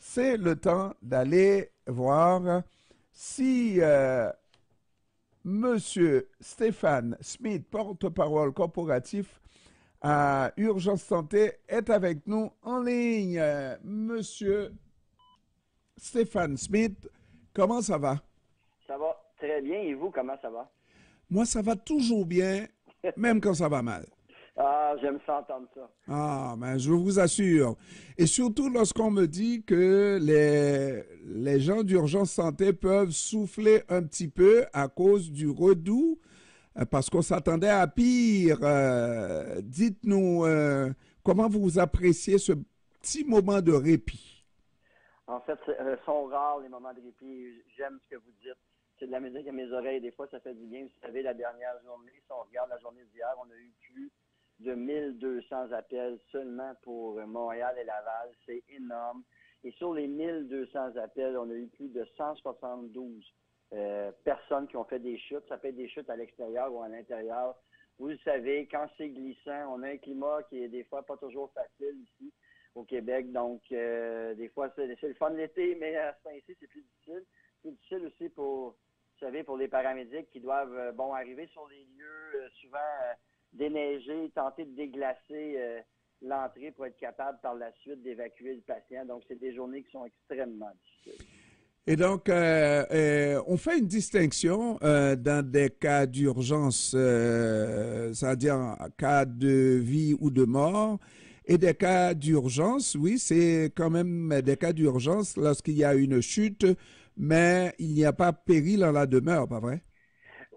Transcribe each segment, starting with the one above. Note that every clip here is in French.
c'est le temps d'aller voir si Monsieur Stéphane Smith, porte-parole corporatif à Urgence Santé, est avec nous en ligne. Monsieur Stéphane Smith, comment ça va? Ça va très bien. Et vous, comment ça va? Moi, ça va toujours bien, même quand ça va mal. Ah, j'aime ça entendre ça. Ah, ben, je vous assure. Et surtout lorsqu'on me dit que les gens d'urgence santé peuvent souffler un petit peu à cause du redout, parce qu'on s'attendait à pire. Dites-nous comment vous appréciez ce petit moment de répit. En fait, sont rares les moments de répit. J'aime ce que vous dites. C'est de la musique à mes oreilles. Des fois, ça fait du bien. Vous savez, la dernière journée, si on regarde la journée d'hier, on a eu plus de 1200 appels seulement pour Montréal et Laval. C'est énorme. Et sur les 1200 appels, on a eu plus de 172 personnes qui ont fait des chutes. Ça peut être des chutes à l'extérieur ou à l'intérieur. Vous le savez, quand c'est glissant, on a un climat qui est des fois pas toujours facile ici au Québec. Donc, des fois, c'est le fun l'été, mais à ce temps-ci, c'est plus difficile. C'est difficile aussi pour, vous savez, pour les paramédics qui doivent, arriver sur les lieux, souvent déneiger, tenter de déglacer l'entrée pour être capable par la suite d'évacuer le patient. Donc, c'est des journées qui sont extrêmement difficiles. Et donc, on fait une distinction dans des cas d'urgence, c'est-à-dire en cas de vie ou de mort, et des cas d'urgence, oui, c'est quand même des cas d'urgence lorsqu'il y a une chute, mais il n'y a pas péril en la demeure, pas vrai?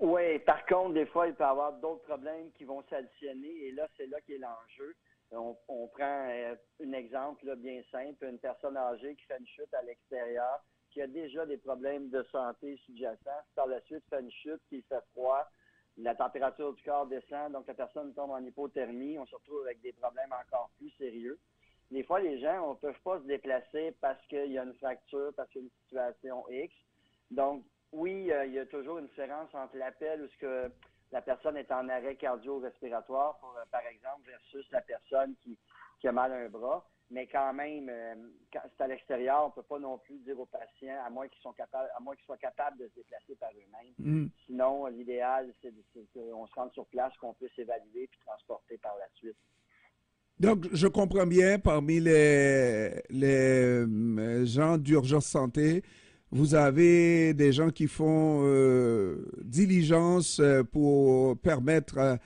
Oui, par contre, des fois, il peut y avoir d'autres problèmes qui vont s'additionner et là, c'est là qu'est l'enjeu. On prend un exemple là, bien simple, une personne âgée qui fait une chute à l'extérieur, qui a déjà des problèmes de santé sous-jacents, par la suite fait une chute, qui fait froid, la température du corps descend, donc la personne tombe en hypothermie, on se retrouve avec des problèmes encore plus sérieux. Des fois, les gens ne peuvent pas se déplacer parce qu'il y a une fracture, parce qu'il y a une situation X. Donc, oui, il y a toujours une différence entre l'appel où ce que la personne est en arrêt cardio-respiratoire, par exemple, versus la personne qui a mal à un bras. Mais quand même, quand c'est à l'extérieur, on ne peut pas non plus dire aux patients, à moins qu'ils soient capables de se déplacer par eux-mêmes. Mm. Sinon, l'idéal, c'est qu'on se rende sur place, qu'on puisse évaluer puis transporter par la suite. Donc, je comprends bien, parmi les gens d'urgence santé, vous avez des gens qui font diligence pour permettre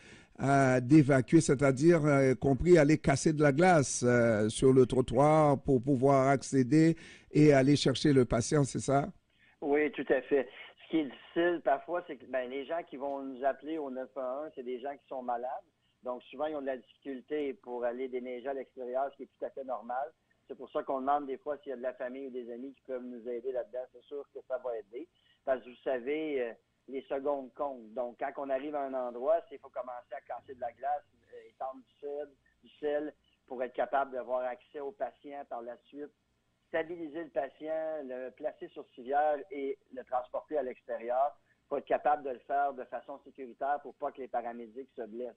d'évacuer, c'est-à-dire compris aller casser de la glace sur le trottoir pour pouvoir accéder et aller chercher le patient, c'est ça? Oui, tout à fait. Ce qui est difficile parfois, c'est que les gens qui vont nous appeler au 911, c'est des gens qui sont malades. Donc, souvent, ils ont de la difficulté pour aller déneiger à l'extérieur, ce qui est tout à fait normal. C'est pour ça qu'on demande des fois s'il y a de la famille ou des amis qui peuvent nous aider là-dedans. C'est sûr que ça va aider. Parce que vous savez, les secondes comptent. Donc, quand on arrive à un endroit, il faut commencer à casser de la glace, étendre du sel pour être capable d'avoir accès au patient par la suite, stabiliser le patient, le placer sur civière et le transporter à l'extérieur pour être capable de le faire de façon sécuritaire pour pas que les paramédics se blessent.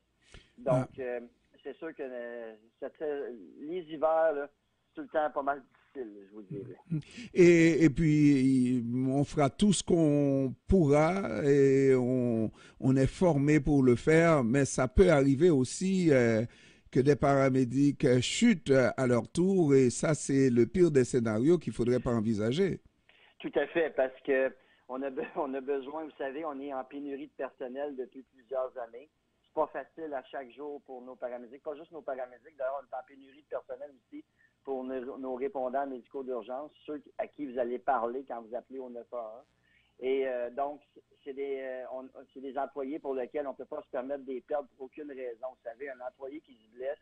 Ah. Donc, c'est sûr que les hivers, là, c'est tout le temps pas mal difficile, je vous dirais. Et puis, on fera tout ce qu'on pourra et on est formé pour le faire, mais ça peut arriver aussi que des paramédics chutent à leur tour et ça, c'est le pire des scénarios qu'il ne faudrait pas envisager. Tout à fait, parce que on a besoin, vous savez, on est en pénurie de personnel depuis plusieurs années. C'est pas facile à chaque jour pour nos paramédics, pas juste nos paramédics, d'ailleurs, on est en pénurie de personnel aussi pour nos répondants médicaux d'urgence, ceux à qui vous allez parler quand vous appelez au 911. Et donc, c'est des employés pour lesquels on ne peut pas se permettre de les perdre pour aucune raison. Vous savez, un employé qui se blesse,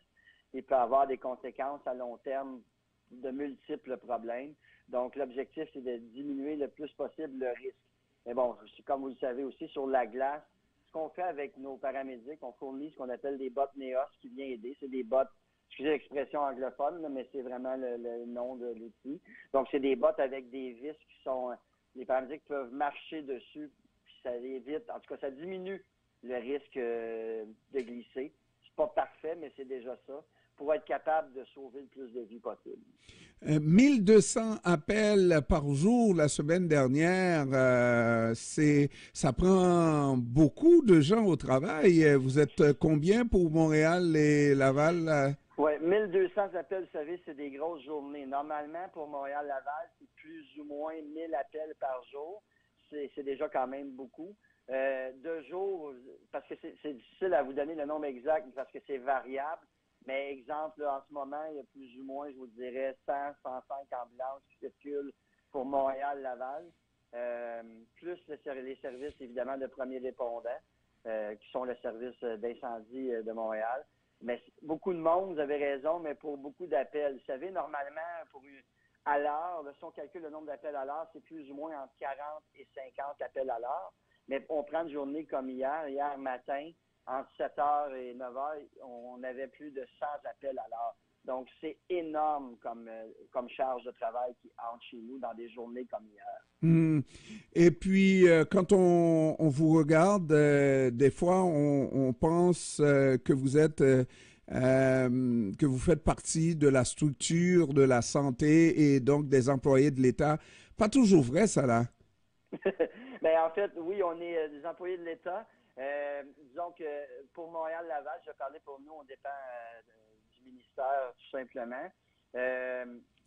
il peut avoir des conséquences à long terme de multiples problèmes. Donc, l'objectif, c'est de diminuer le plus possible le risque. Mais bon, comme vous le savez aussi, sur la glace, ce qu'on fait avec nos paramédics, on fournit ce qu'on appelle des bottes NEOS qui vient aider. C'est des bottes, excusez l'expression anglophone, là, mais c'est vraiment le nom de l'outil. Donc, c'est des bottes avec des vis qui sont, les paramédics peuvent marcher dessus, puis ça évite, en tout cas, ça diminue le risque de glisser. C'est pas parfait, mais c'est déjà ça. pour être capable de sauver le plus de vies possible. 1200 appels par jour la semaine dernière, ça prend beaucoup de gens au travail. Vous êtes combien pour Montréal et Laval? Oui, 1200 appels, vous savez, c'est des grosses journées. Normalement, pour Montréal-Laval, c'est plus ou moins 1000 appels par jour. C'est déjà quand même beaucoup. 2 jours, parce que c'est difficile à vous donner le nombre exact, parce que c'est variable. Mais exemple, là, en ce moment, il y a plus ou moins, je vous dirais, 100, 105 ambulances qui circulent pour Montréal-Laval, plus les services, évidemment, de premiers répondants, qui sont le service d'incendie de Montréal. Mais beaucoup de monde, vous avez raison, mais pour beaucoup d'appels. Vous savez, normalement, à l'heure, si on calcule le nombre d'appels à l'heure, c'est plus ou moins entre 40 et 50 appels à l'heure. Mais on prend une journée comme hier matin, entre 7 heures et 9 heures, on avait plus de 100 appels à l'heure. Donc, c'est énorme comme charge de travail qui entre chez nous dans des journées comme hier. Et puis, quand on vous regarde, des fois, on pense que vous êtes, que vous faites partie de la structure de la santé et donc des employés de l'État. Pas toujours vrai, ça, là. Bien, en fait, oui, on est des employés de l'État. Disons que pour Montréal-Laval, je vais parler pour nous, on dépend du ministère tout simplement.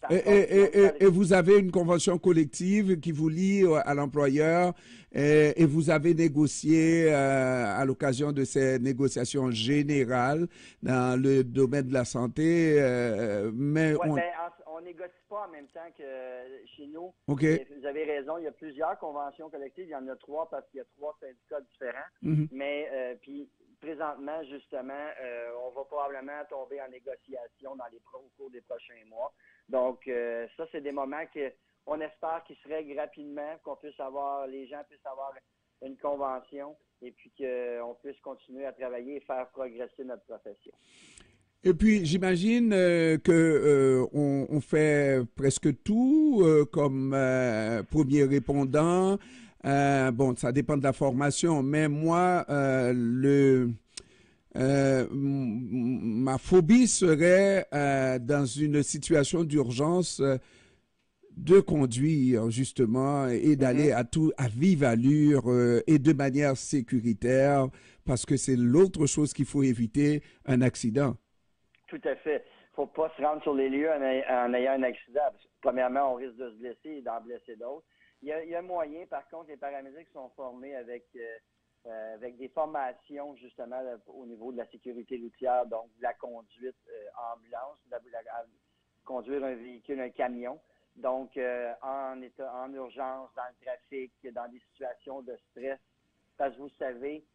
Et vous avez une convention collective qui vous lie à l'employeur et vous avez négocié à l'occasion de ces négociations générales dans le domaine de la santé. Mais on négocie pas en même temps que chez nous. Okay. Vous avez raison, il y a plusieurs conventions collectives. Il y en a 3 parce qu'il y a 3 syndicats différents. Mm-hmm. Mais puis présentement, justement, on va probablement tomber en négociation au cours des prochains mois. Donc, ça, c'est des moments qu'on espère qu'ils se règlent rapidement, les gens puissent avoir une convention et puis qu'on puisse continuer à travailler et faire progresser notre profession. Et puis, j'imagine on fait presque tout comme premier répondant. Bon, ça dépend de la formation, mais moi, ma phobie serait dans une situation d'urgence de conduire justement et d'aller à vive allure et de manière sécuritaire parce que c'est l'autre chose qu'il faut éviter, un accident. Tout à fait. Il ne faut pas se rendre sur les lieux en ayant un accident. Parce que, premièrement, on risque de se blesser et d'en blesser d'autres. Il y a moyen, par contre, les paramédics sont formés avec des formations, justement, au niveau de la sécurité routière, donc de la conduite ambulance, conduire un véhicule, un camion. Donc, en urgence, dans le trafic, dans des situations de stress. Parce que vous savez,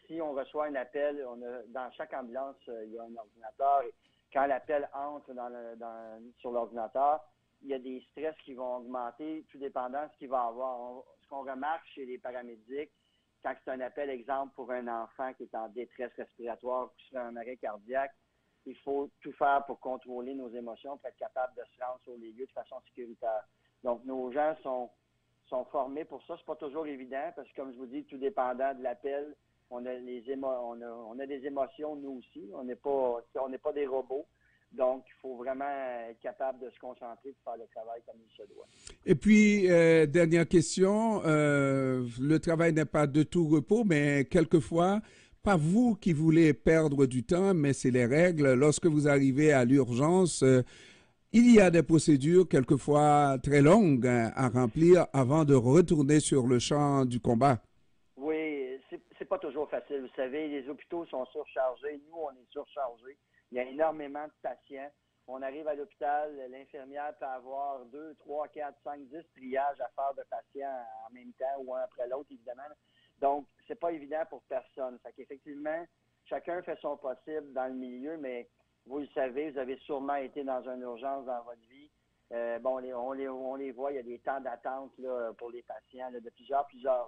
si on reçoit un appel, dans chaque ambulance, il y a un ordinateur. Et quand l'appel entre sur l'ordinateur, il y a des stress qui vont augmenter, tout dépendant de ce qu'il va avoir. Ce qu'on remarque chez les paramédics, quand c'est un appel, exemple, pour un enfant qui est en détresse respiratoire, qui serait un arrêt cardiaque, il faut tout faire pour contrôler nos émotions, pour être capable de se rendre sur les lieux de façon sécuritaire. Donc, nos gens sont formés pour ça. C'est pas toujours évident parce que, comme je vous dis, tout dépendant de l'appel, on a des émotions, nous aussi. On n'est pas des robots. Donc, il faut vraiment être capable de se concentrer pour faire le travail comme il se doit. Et puis, dernière question, le travail n'est pas de tout repos, mais quelquefois, pas vous qui voulez perdre du temps, mais c'est les règles. Lorsque vous arrivez à l'urgence, il y a des procédures quelquefois très longues à remplir avant de retourner sur le champ du combat. Oui, c'est pas toujours facile. Vous savez, les hôpitaux sont surchargés. Nous, on est surchargés. Il y a énormément de patients. On arrive à l'hôpital, l'infirmière peut avoir 2, 3, 4, 5, 10 triages à faire de patients en même temps ou un après l'autre, évidemment. Donc, c'est pas évident pour personne. Fait qu'effectivement, chacun fait son possible dans le milieu, mais vous le savez, vous avez sûrement été dans une urgence dans votre vie. On les voit, il y a des temps d'attente là, pour les patients là, de plusieurs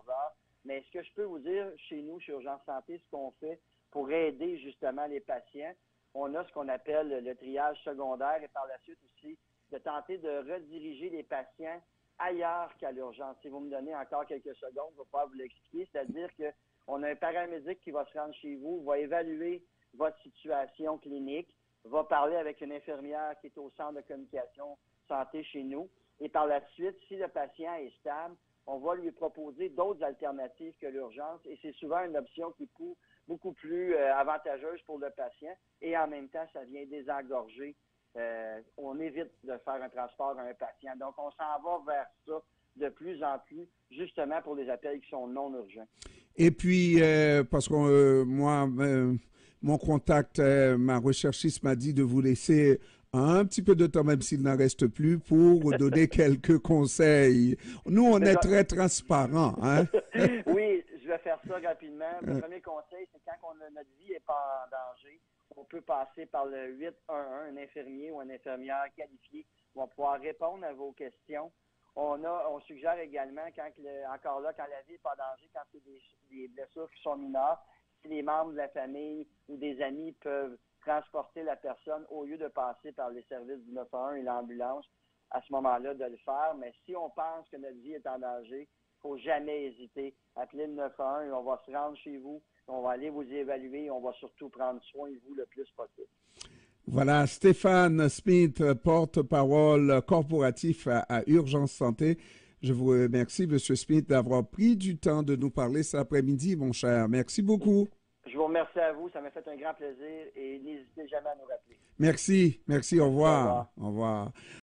heures. Mais ce que je peux vous dire, chez nous, chez Urgence Santé, ce qu'on fait pour aider justement les patients, on a ce qu'on appelle le triage secondaire et par la suite aussi de tenter de rediriger les patients ailleurs qu'à l'urgence. Si vous me donnez encore quelques secondes, je vais pouvoir vous l'expliquer. C'est-à-dire qu'on a un paramédic qui va se rendre chez vous, va évaluer votre situation clinique, va parler avec une infirmière qui est au centre de communication santé chez nous. Et par la suite, si le patient est stable, on va lui proposer d'autres alternatives que l'urgence. Et c'est souvent une option qui est beaucoup plus avantageuse pour le patient. Et en même temps, ça vient désengorger. On évite de faire un transport à un patient. Donc, on s'en va vers ça de plus en plus, justement pour les appels qui sont non urgents. Et puis, parce que moi, mon contact, ma recherchiste m'a dit de vous laisser un petit peu de temps, même s'il n'en reste plus, pour donner quelques conseils. Nous, on est très transparents. Hein? Oui, je vais faire ça rapidement. Le premier conseil, c'est quand notre vie n'est pas en danger, on peut passer par le 811, un infirmier ou une infirmière qualifié va pouvoir répondre à vos questions. On suggère également, quand la vie n'est pas en danger, quand c'est des blessures qui sont mineures, si les membres de la famille ou des amis peuvent transporter la personne au lieu de passer par les services du 911 et l'ambulance, à ce moment-là, de le faire. Mais si on pense que notre vie est en danger, il ne faut jamais hésiter. Appelez le 911 et on va se rendre chez vous, on va aller vous évaluer et on va surtout prendre soin de vous le plus possible. Voilà, Stéphane Smith, porte-parole corporatif à Urgence Santé. Je vous remercie, M. Smith, d'avoir pris du temps de nous parler cet après-midi, mon cher. Merci beaucoup. Je vous remercie à vous, ça m'a fait un grand plaisir et n'hésitez jamais à nous rappeler. Merci, au revoir. Au revoir.